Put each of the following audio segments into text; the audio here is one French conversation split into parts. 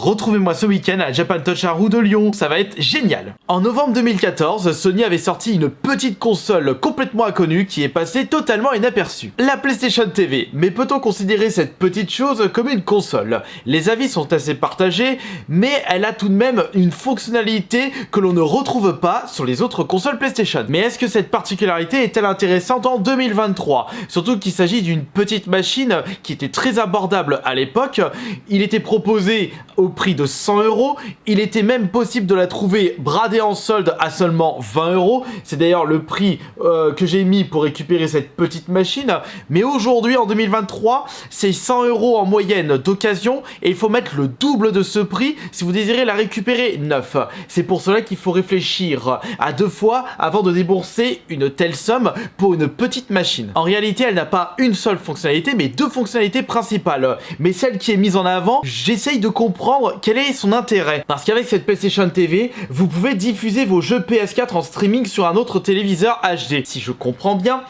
Retrouvez-moi ce week-end à Japan Touch à Roue de Lyon, ça va être génial. En novembre 2014, Sony avait sorti une petite console complètement inconnue qui est passée totalement inaperçue. La PlayStation TV, mais peut-on considérer cette petite chose comme une console? Les avis sont assez partagés, mais elle a tout de même une fonctionnalité que l'on ne retrouve pas sur les autres consoles PlayStation. Mais est-ce que cette particularité est-elle intéressante en 2023? Surtout qu'il s'agit d'une petite machine qui était très abordable à l'époque, il était proposé au prix de 100 €. Il était même possible de la trouver bradée en solde à seulement 20 €. C'est d'ailleurs le prix que j'ai mis pour récupérer cette petite machine. Mais aujourd'hui, en 2023, c'est 100 € en moyenne d'occasion et il faut mettre le double de ce prix si vous désirez la récupérer neuve. C'est pour cela qu'il faut réfléchir à deux fois avant de débourser une telle somme pour une petite machine. En réalité, elle n'a pas une seule fonctionnalité, mais deux fonctionnalités principales. Mais celle qui est mise en avant, j'essaye de comprendre quel est son intérêt. Parce qu'avec cette PlayStation TV, vous pouvez diffuser vos jeux PS4 en streaming sur un autre téléviseur HD. Si je comprends bien,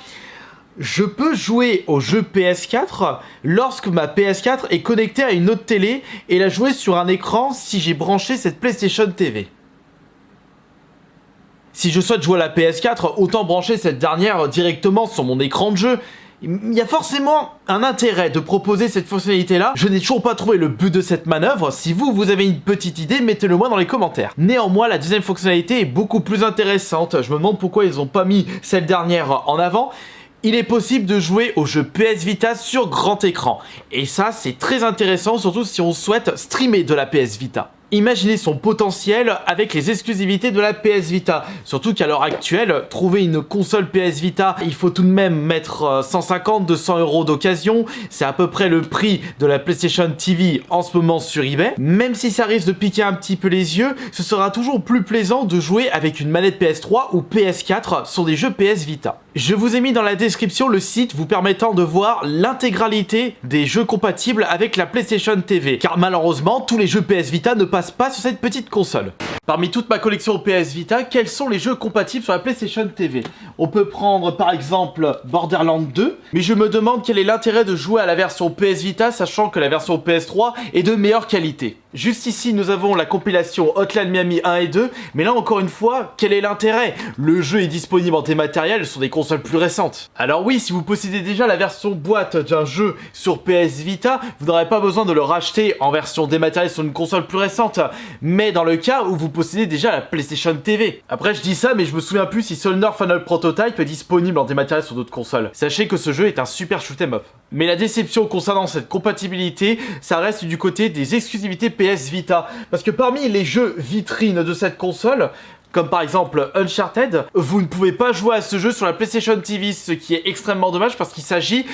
je peux jouer aux jeux PS4 lorsque ma PS4 est connectée à une autre télé et la jouer sur un écran si j'ai branché cette PlayStation TV. Si je souhaite jouer à la PS4, autant brancher cette dernière directement sur mon écran de jeu. Il y a forcément un intérêt de proposer cette fonctionnalité-là. Je n'ai toujours pas trouvé le but de cette manœuvre. Si vous avez une petite idée, mettez-le moi dans les commentaires. Néanmoins, la deuxième fonctionnalité est beaucoup plus intéressante. Je me demande pourquoi ils n'ont pas mis cette dernière en avant. Il est possible de jouer au jeu PS Vita sur grand écran. Et ça, c'est très intéressant, surtout si on souhaite streamer de la PS Vita. Imaginez son potentiel avec les exclusivités de la PS Vita. Surtout qu'à l'heure actuelle, trouver une console PS Vita, il faut tout de même mettre 150-200 € d'occasion. C'est à peu près le prix de la PlayStation TV en ce moment sur eBay. Même si ça risque de piquer un petit peu les yeux, ce sera toujours plus plaisant de jouer avec une manette PS3 ou PS4 sur des jeux PS Vita. Je vous ai mis dans la description le site vous permettant de voir l'intégralité des jeux compatibles avec la PlayStation TV. Car malheureusement, tous les jeux PS Vita ne passent pas sur cette petite console. Parmi toute ma collection PS Vita, quels sont les jeux compatibles sur la PlayStation TV? On peut prendre par exemple Borderlands 2, mais je me demande quel est l'intérêt de jouer à la version PS Vita sachant que la version PS3 est de meilleure qualité. Juste ici, nous avons la compilation Hotline Miami 1 et 2, mais là encore une fois, quel est l'intérêt? Le jeu est disponible en dématériel sur des consoles plus récentes. Alors oui, si vous possédez déjà la version boîte d'un jeu sur PS Vita, vous n'aurez pas besoin de le racheter en version dématérielle sur une console plus récente, mais dans le cas où vous possédez déjà la PlayStation TV. Après je dis ça, mais je me souviens plus si Soldier Final Prototype est disponible en dématériel sur d'autres consoles. Sachez que ce jeu est un super shoot'em up. Mais la déception concernant cette compatibilité, ça reste du côté des exclusivités PS Vita. Parce que parmi les jeux vitrines de cette console, comme par exemple Uncharted, vous ne pouvez pas jouer à ce jeu sur la PlayStation TV, ce qui est extrêmement dommage parce qu'il s'agit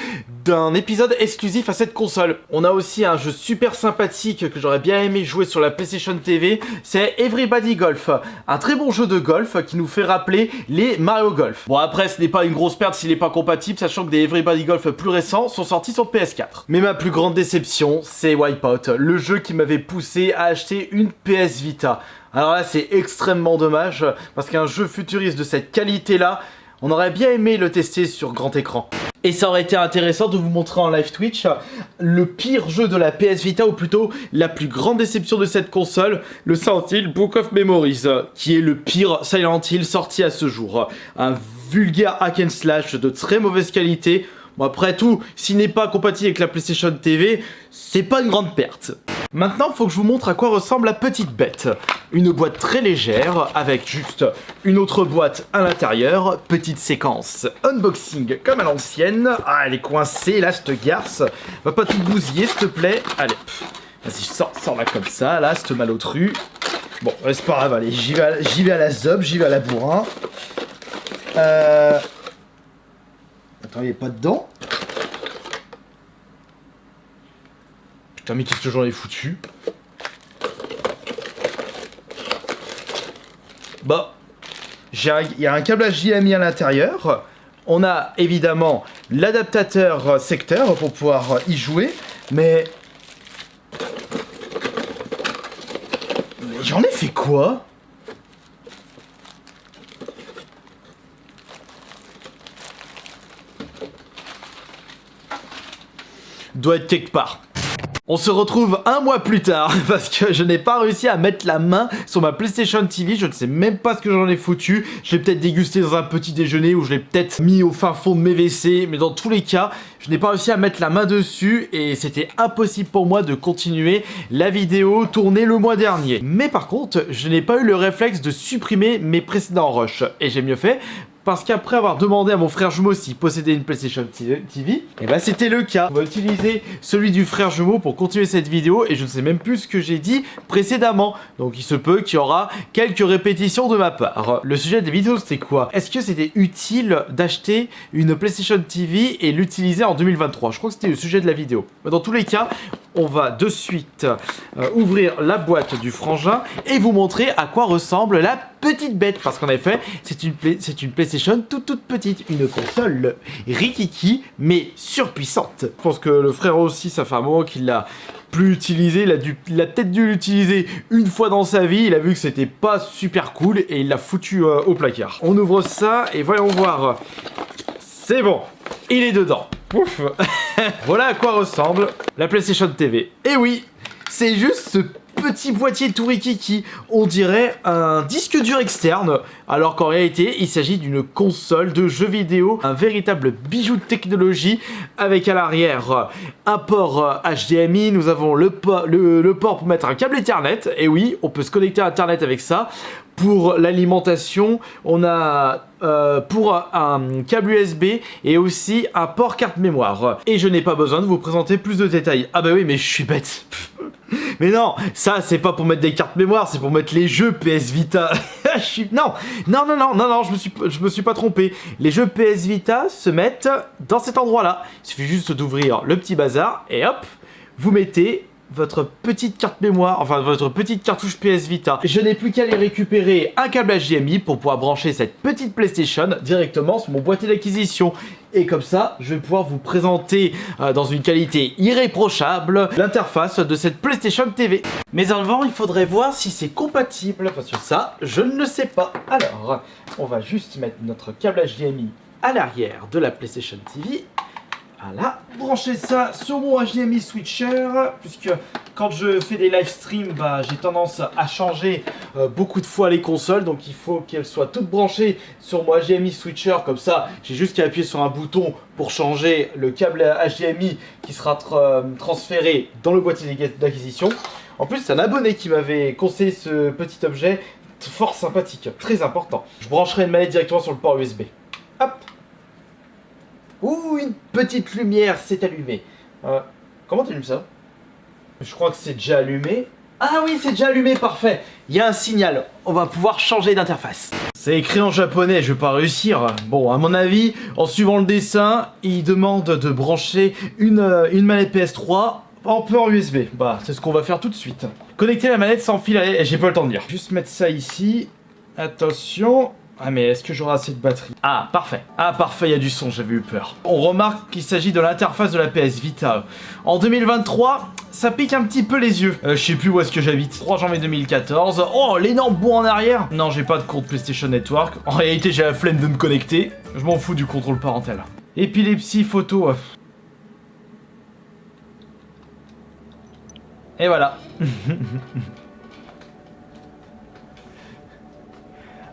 d'un épisode exclusif à cette console. On a aussi un jeu super sympathique que j'aurais bien aimé jouer sur la PlayStation TV, c'est Everybody Golf, un très bon jeu de golf qui nous fait rappeler les Mario Golf. Bon après ce n'est pas une grosse perte s'il n'est pas compatible, sachant que des Everybody Golf plus récents sont sortis sur PS4. Mais ma plus grande déception, c'est Wipeout, le jeu qui m'avait poussé à acheter une PS Vita. Alors là c'est extrêmement dommage parce qu'un jeu futuriste de cette qualité là, on aurait bien aimé le tester sur grand écran. Et ça aurait été intéressant de vous montrer en live Twitch le pire jeu de la PS Vita, ou plutôt la plus grande déception de cette console, le Silent Hill Book of Memories, qui est le pire Silent Hill sorti à ce jour. Un vulgaire hack and slash de très mauvaise qualité. Bon après tout, s'il n'est pas compatible avec la PlayStation TV, c'est pas une grande perte. Maintenant, il faut que je vous montre à quoi ressemble la petite bête. Une boîte très légère, avec juste une autre boîte à l'intérieur. Petite séquence unboxing comme à l'ancienne. Ah, elle est coincée là, cette garce. Va pas tout bousiller, s'il te plaît. Allez, vas-y, sors là comme ça, là, cette malotru. Bon, c'est pas grave, allez, j'y vais à la zob, j'y vais à la bourrin. Attends, il est pas dedans. Putain, mais qu'est-ce que j'en ai foutu? Bah, il y a un câble HDMI à l'intérieur. On a évidemment l'adaptateur secteur pour pouvoir y jouer. Mais j'en ai fait quoi? Doit être quelque part. On se retrouve un mois plus tard parce que je n'ai pas réussi à mettre la main sur ma PlayStation TV. Je ne sais même pas ce que j'en ai foutu. Je l'ai peut-être dégusté dans un petit déjeuner ou je l'ai peut-être mis au fin fond de mes WC. Mais dans tous les cas, je n'ai pas réussi à mettre la main dessus et c'était impossible pour moi de continuer la vidéo tournée le mois dernier. Mais par contre, je n'ai pas eu le réflexe de supprimer mes précédents rushs. Et j'ai mieux fait. Parce qu'après avoir demandé à mon frère jumeau s'il possédait une PlayStation TV, et bah c'était le cas. On va utiliser celui du frère jumeau pour continuer cette vidéo et je ne sais même plus ce que j'ai dit précédemment. Donc il se peut qu'il y aura quelques répétitions de ma part. Le sujet des vidéos c'était quoi? Est-ce que c'était utile d'acheter une PlayStation TV et l'utiliser en 2023? Je crois que c'était le sujet de la vidéo. Mais dans tous les cas, on va de suite ouvrir la boîte du frangin et vous montrer à quoi ressemble la petite bête. Parce qu'en effet, c'est une PlayStation toute petite. Une console rikiki, mais surpuissante. Je pense que le frère aussi, ça fait un moment qu'il l'a plus utilisé. Il a peut-être dû l'utiliser une fois dans sa vie. Il a vu que c'était pas super cool et il l'a foutu au placard. On ouvre ça et voyons voir. C'est bon, il est dedans. Ouf. Voilà à quoi ressemble la PlayStation TV. Et oui, c'est juste ce petit boîtier tout rikiki. On dirait un disque dur externe, alors qu'en réalité, il s'agit d'une console de jeux vidéo, un véritable bijou de technologie, avec à l'arrière un port HDMI. Nous avons le port pour mettre un câble Ethernet. Et oui, on peut se connecter à Internet avec ça. Pour l'alimentation, on a pour un câble USB et aussi un port carte mémoire. Et je n'ai pas besoin de vous présenter plus de détails. Ah bah oui, mais je suis bête. Mais non, ça c'est pas pour mettre des cartes mémoire, c'est pour mettre les jeux PS Vita. Non, je me suis pas trompé. Les jeux PS Vita se mettent dans cet endroit-là. Il suffit juste d'ouvrir le petit bazar et hop, vous mettez votre petite carte mémoire, enfin votre petite cartouche PS Vita. Je n'ai plus qu'à aller récupérer un câble HDMI pour pouvoir brancher cette petite PlayStation directement sur mon boîtier d'acquisition. Et comme ça, je vais pouvoir vous présenter dans une qualité irréprochable l'interface de cette PlayStation TV. Mais avant, il faudrait voir si c'est compatible, parce que ça, je ne le sais pas. Alors, on va juste mettre notre câble HDMI à l'arrière de la PlayStation TV. Voilà, brancher ça sur mon HDMI switcher, puisque quand je fais des live streams, bah, j'ai tendance à changer beaucoup de fois les consoles, donc il faut qu'elles soient toutes branchées sur mon HDMI switcher, comme ça j'ai juste qu'à appuyer sur un bouton pour changer le câble HDMI qui sera transféré dans le boîtier d'acquisition. En plus, c'est un abonné qui m'avait conseillé ce petit objet fort sympathique, très important. Je brancherai une manette directement sur le port USB. Hop! Ouh, une petite lumière s'est allumée. Comment tu allumes ça? Je crois que c'est déjà allumé. Ah oui, c'est déjà allumé, parfait. Il y a un signal, on va pouvoir changer d'interface. C'est écrit en japonais, je vais pas réussir. Bon, à mon avis, en suivant le dessin, il demande de brancher une manette PS3 en port USB. Bah, c'est ce qu'on va faire tout de suite. Connecter la manette sans fil, j'ai pas le temps de lire. Juste mettre ça ici. Attention. Ah mais est-ce que j'aurai assez de batterie? Ah parfait, il y a du son, j'avais eu peur. On remarque qu'il s'agit de l'interface de la PS Vita. En 2023, ça pique un petit peu les yeux. Je sais plus où est-ce que j'habite. 3 janvier 2014. Oh, l'énorme bond en arrière. Non, j'ai pas de compte PlayStation Network. En réalité, j'ai la flemme de me connecter. Je m'en fous du contrôle parental. Épilepsie photo. Et voilà.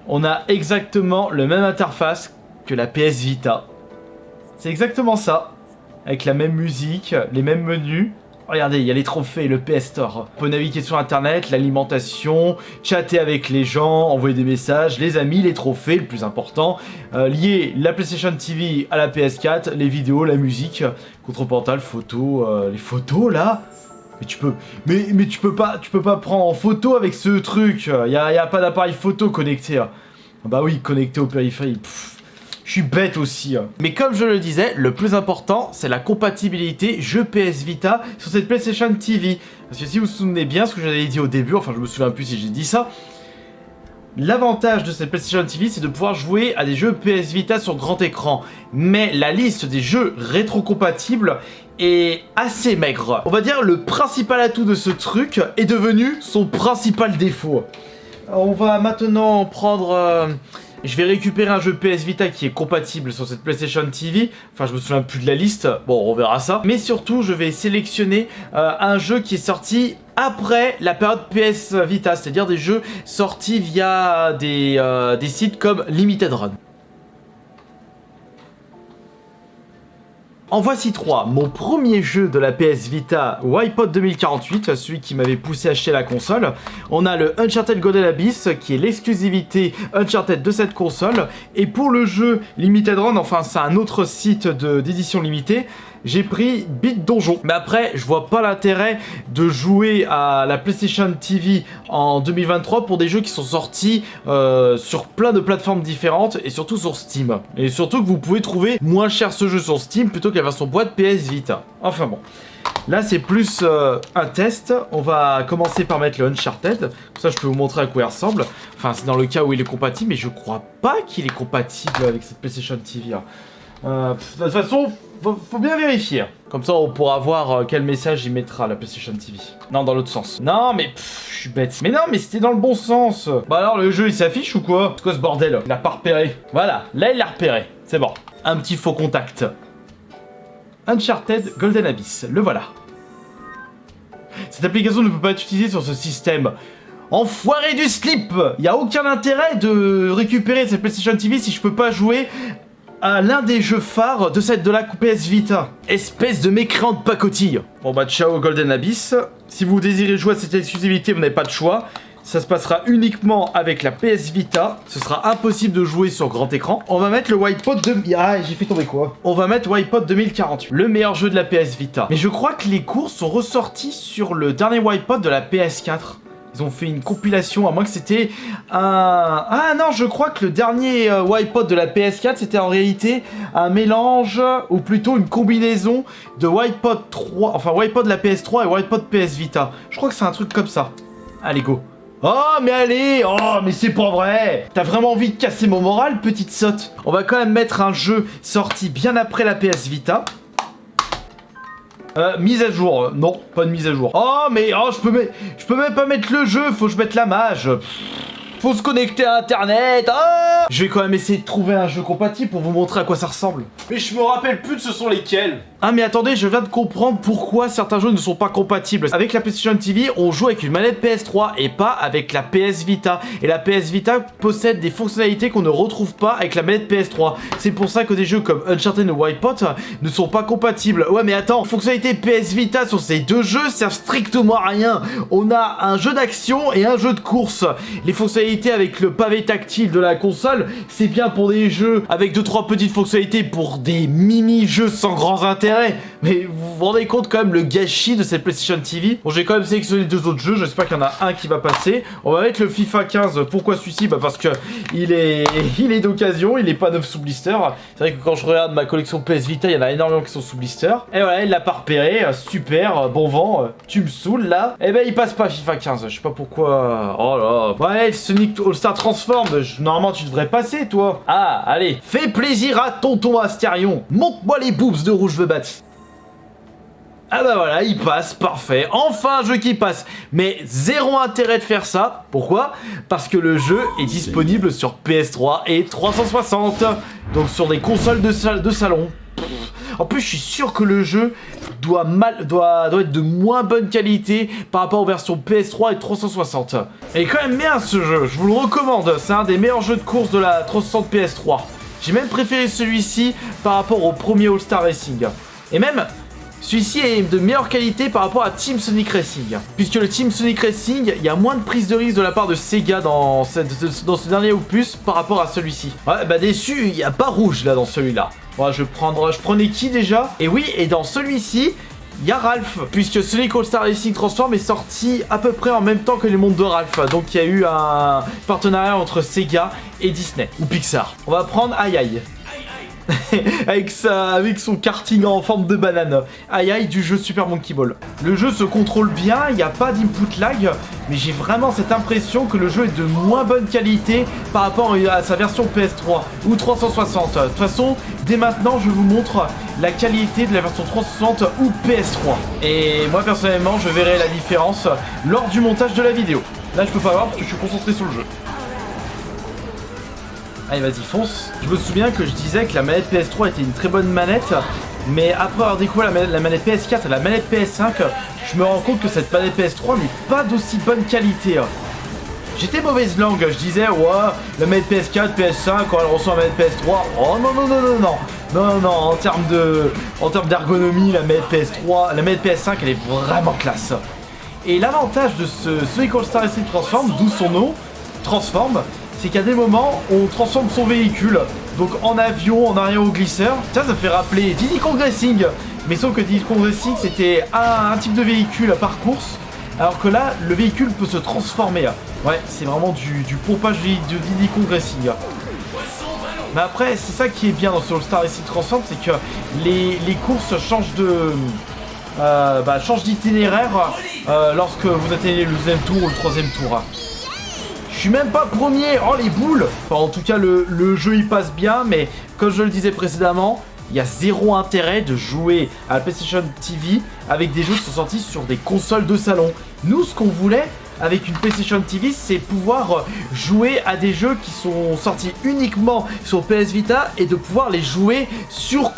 On a exactement le même interface que la PS Vita. C'est exactement ça. Avec la même musique, les mêmes menus. Regardez, il y a les trophées, le PS Store. On peut naviguer sur internet, l'alimentation, chatter avec les gens, envoyer des messages, les amis, les trophées, le plus important. Lier la PlayStation TV à la PS4, les vidéos, la musique, contre-portal, photos, les photos là. Mais tu peux pas prendre en photo avec ce truc. Y a pas d'appareil photo connecté. Bah oui, connecté au périphérie. Je suis bête aussi. Mais comme je le disais, le plus important, c'est la compatibilité jeu PS Vita sur cette PlayStation TV. Parce que si vous vous souvenez bien, ce que j'avais dit au début, enfin je me souviens plus si j'ai dit ça, l'avantage de cette PlayStation TV, c'est de pouvoir jouer à des jeux PS Vita sur grand écran. Mais la liste des jeux rétrocompatibles est assez maigre. On va dire le principal atout de ce truc est devenu son principal défaut. On va maintenant prendre Je vais récupérer un jeu PS Vita qui est compatible sur cette PlayStation TV. Enfin, je me souviens plus de la liste. Bon, on verra ça. Mais surtout, je vais sélectionner un jeu qui est sorti après la période PS Vita, c'est-à-dire des jeux sortis via des sites comme Limited Run. En voici 3. Mon premier jeu de la PS Vita, Wipeout 2048, celui qui m'avait poussé à acheter la console. On a le Uncharted Golden Abyss, qui est l'exclusivité Uncharted de cette console. Et pour le jeu Limited Run, enfin c'est un autre site d'édition limitée, j'ai pris Beat Donjon. Mais après, je vois pas l'intérêt de jouer à la PlayStation TV en 2023 pour des jeux qui sont sortis sur plein de plateformes différentes et surtout sur Steam. Et surtout que vous pouvez trouver moins cher ce jeu sur Steam plutôt que la version boîte PS Vita. Enfin bon. Là, c'est plus un test. On va commencer par mettre le Uncharted. Comme ça, je peux vous montrer à quoi il ressemble. Enfin, c'est dans le cas où il est compatible, mais je crois pas qu'il est compatible avec cette PlayStation TV. De toute façon, faut bien vérifier. Comme ça, on pourra voir quel message il mettra à la PlayStation TV. Non, dans l'autre sens. Non, mais je suis bête. Mais non, mais c'était dans le bon sens. Bah alors, le jeu, il s'affiche ou quoi? C'est quoi ce bordel? Il l'a pas repéré. Voilà, là, il l'a repéré. C'est bon. Un petit faux contact. Uncharted Golden Abyss. Le voilà. Cette application ne peut pas être utilisée sur ce système. Enfoiré du slip! Il y a aucun intérêt de récupérer cette PlayStation TV si je peux pas jouer à l'un des jeux phares de la PS Vita. Espèce de mécréant de pacotille. Bon bah ciao Golden Abyss. Si vous désirez jouer à cette exclusivité, vous n'avez pas de choix. Ça se passera uniquement avec la PS Vita. Ce sera impossible de jouer sur grand écran. On va mettre le Wipeout de... Ah, j'ai fait tomber quoi? On va mettre Wipeout 2048, le meilleur jeu de la PS Vita. Mais je crois que les courses sont ressorties sur le dernier Wipeout de la PS4. Ils ont fait une compilation, à moins que c'était un... Ah non, je crois que le dernier Wipeout de la PS4, c'était en réalité un mélange, ou plutôt une combinaison de Wipeout 3, enfin Wipeout de la PS3 et Wipeout PS Vita. Je crois que c'est un truc comme ça. Allez, go. Oh, mais allez! Oh, mais c'est pas vrai! T'as vraiment envie de casser mon moral, petite sotte? On va quand même mettre un jeu sorti bien après la PS Vita. Mise à jour, non, pas de mise à jour. Oh mais je peux même pas mettre le jeu, faut que je mette la mage. Faut se connecter à internet. Ah, je vais quand même essayer de trouver un jeu compatible pour vous montrer à quoi ça ressemble. Mais je me rappelle plus de ce sont lesquels. Ah mais attendez, je viens de comprendre pourquoi certains jeux ne sont pas compatibles. Avec la PlayStation TV, on joue avec une manette PS3 et pas avec la PS Vita. Et la PS Vita possède des fonctionnalités qu'on ne retrouve pas avec la manette PS3. C'est pour ça que des jeux comme Uncharted ou Wipeout ne sont pas compatibles. Ouais mais attends, fonctionnalités PS Vita sur ces deux jeux servent strictement à rien. On a un jeu d'action et un jeu de course. Les fonctionnalités avec le pavé tactile de la console, c'est bien pour des jeux avec 2-3 petites fonctionnalités pour des mini-jeux sans grands intérêts. Mais vous vous rendez compte quand même le gâchis de cette PlayStation TV. Bon, j'ai quand même sélectionné deux autres jeux, j'espère qu'il y en a un qui va passer. On va mettre le FIFA 15. Pourquoi celui-ci? Bah parce que il est d'occasion, il est pas neuf sous blister. C'est vrai que quand je regarde ma collection PS Vita, il y en a énormément qui sont sous blister. Et voilà, il l'a pas repéré, super, bon vent, tu me saoules là. Et ben il passe pas FIFA 15, je sais pas pourquoi. Oh là, ouais, Sonic All-Star Transform, normalement tu devrais passer toi. Ah, allez, fais plaisir à tonton Astérion, montre-moi les boobs de Rouge The Bat. Ah bah voilà, il passe, parfait. Enfin un jeu qui passe. Mais zéro intérêt de faire ça. Pourquoi? Parce que le jeu est disponible sur PS3 et 360. Donc sur des consoles de salon. En plus, je suis sûr que le jeu doit être de moins bonne qualité par rapport aux versions PS3 et 360. Il est quand même bien ce jeu, je vous le recommande. C'est un des meilleurs jeux de course de la 360 PS3. J'ai même préféré celui-ci par rapport au premier All-Star Racing. Et même... celui-ci est de meilleure qualité par rapport à Team Sonic Racing. Puisque le Team Sonic Racing, il y a moins de prise de risque de la part de Sega dans ce dernier opus par rapport à celui-ci. Ouais, bah déçu, il n'y a pas rouge là dans celui-là. Bon, je prenais qui déjà? Et oui, et dans celui-ci, il y a Ralph. Puisque Sonic All-Star Racing Transform est sorti à peu près en même temps que les mondes de Ralph. Donc il y a eu un partenariat entre Sega et Disney. Ou Pixar. On va prendre Aïe Aïe. avec son karting en forme de banane. Aïe aïe du jeu Super Monkey Ball. Le jeu se contrôle bien, il n'y a pas d'input lag, mais j'ai vraiment cette impression que le jeu est de moins bonne qualité par rapport à sa version PS3 ou 360. De toute façon, dès maintenant, je vous montre la qualité de la version 360 ou PS3. Et moi, personnellement, je verrai la différence lors du montage de la vidéo. Là, je peux pas voir parce que je suis concentré sur le jeu. Allez, vas-y, fonce. Je me souviens que je disais que la manette PS3 était une très bonne manette, mais après avoir découvert la manette PS4 et la manette PS5, je me rends compte que cette manette PS3 n'est pas d'aussi bonne qualité. J'étais mauvaise langue, je disais, ouais, la manette PS4, PS5, quand elle reçoit la manette PS3, oh non, non, non, non, non, non, non, non, en termes d'ergonomie, la manette PS3, la manette PS5, elle est vraiment classe. Et l'avantage de ce Sonic All-Star Racing Transform, d'où son nom, Transform, c'est qu'à des moments, on transforme son véhicule, donc en avion, en aéroglisseur. Ça me fait rappeler Diddy Kong Racing, mais sauf que Diddy Kong Racing, c'était un type de véhicule par course, alors que là, le véhicule peut se transformer. Ouais, c'est vraiment du pompage de Diddy Kong Racing. Mais après, c'est ça qui est bien dans ce All-Star Racing Transform, c'est que les courses changent changent d'itinéraire lorsque vous atteignez le deuxième tour ou le troisième tour. Je suis même pas premier. Oh les boules. Enfin, en tout cas, le jeu il passe bien, mais comme je le disais précédemment, il y a zéro intérêt de jouer à la PlayStation TV avec des jeux qui sont sortis sur des consoles de salon. Nous, ce qu'on voulait avec une PlayStation TV, c'est pouvoir jouer à des jeux qui sont sortis uniquement sur PS Vita et de pouvoir les jouer sur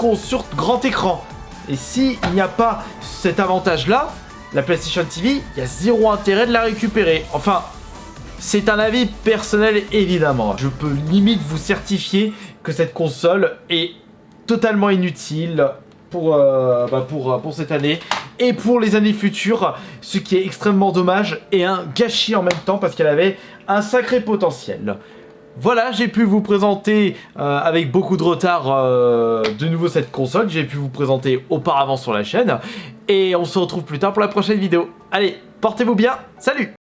grand écran. Et s'il n'y a pas cet avantage-là, la PlayStation TV, il y a zéro intérêt de la récupérer. Enfin, c'est un avis personnel évidemment. Je peux limite vous certifier que cette console est totalement inutile pour cette année et pour les années futures, ce qui est extrêmement dommage et un gâchis en même temps parce qu'elle avait un sacré potentiel. Voilà, j'ai pu vous présenter avec beaucoup de retard de nouveau cette console, j'ai pu vous présenter auparavant sur la chaîne et on se retrouve plus tard pour la prochaine vidéo. Allez, portez-vous bien, salut!